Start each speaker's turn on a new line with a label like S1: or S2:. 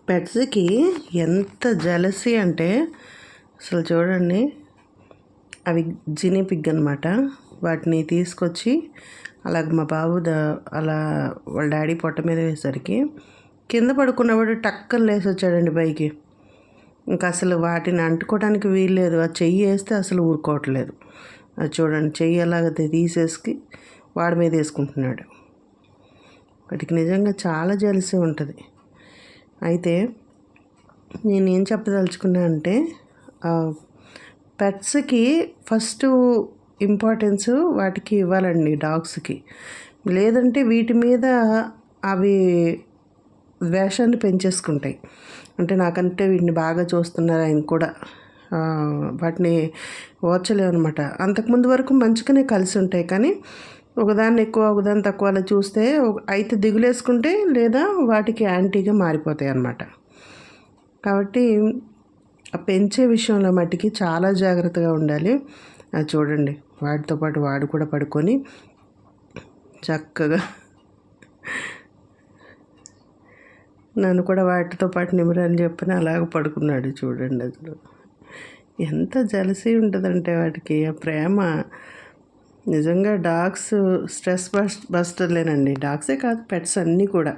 S1: పెట్స్కి ఎంత జలసీ అంటే అసలు చూడండి, అవి జినీ పిగ్ అనమాట. వాటిని తీసుకొచ్చి అలాగ మా బాబు అలా వాళ్ళ డాడీ పొట్ట మీద వేసరికి కింద పడుకున్నవాడు టక్కన లేసి వచ్చాడండి పైకి. ఇంకా అసలు వాటిని అంటుకోవడానికి వీల్లేదు. ఆ చెయ్యి వేస్తే అసలు ఊరుకోవట్లేదు. అది చూడండి, చెయ్యి అలాగ తీసేసి వాడి మీద వేసుకుంటున్నాడు. వాటికి నిజంగా చాలా జలసీ ఉంటుంది. అయితే నేనేం చెప్పదలుచుకున్నా అంటే, పెట్స్కి ఫస్ట్ ఇంపార్టెన్స్ వాటికి ఇవ్వాలండి, డాగ్స్కి. లేదంటే వీటి మీద అవి ద్వేషాన్ని పెంచేసుకుంటాయి. అంటే నాకంటే వీటిని బాగా చూస్తున్నారు ఆయన కూడా వాటిని ఓర్చలేవు అనమాట. అంతకుముందు వరకు మంచిగానే కలిసి ఉంటాయి, కానీ ఒకదాన్ని ఎక్కువ ఒకదాన్ని తక్కువ అలా చూస్తే అయితే దిగులేసుకుంటే, లేదా వాటికి యాంటీగా మారిపోతాయి అన్నమాట. కాబట్టి ఆ పెంచే విషయంలో మట్టికి చాలా జాగ్రత్తగా ఉండాలి. అది చూడండి, వాటితో పాటు వాడు కూడా పడుకొని చక్కగా నన్ను కూడా వాటితో పాటు నిమిరని చెప్పని అలాగ పడుకున్నాడు. చూడండి, అసలు ఎంత జలసీ ఉంటుందంటే వాటికి ఆ ప్రేమ. నిజంగా డాగ్స్ స్ట్రెస్ బస్టర్లేనండి. డాగ్సే కాదు, పెట్స్ అన్నీ కూడా.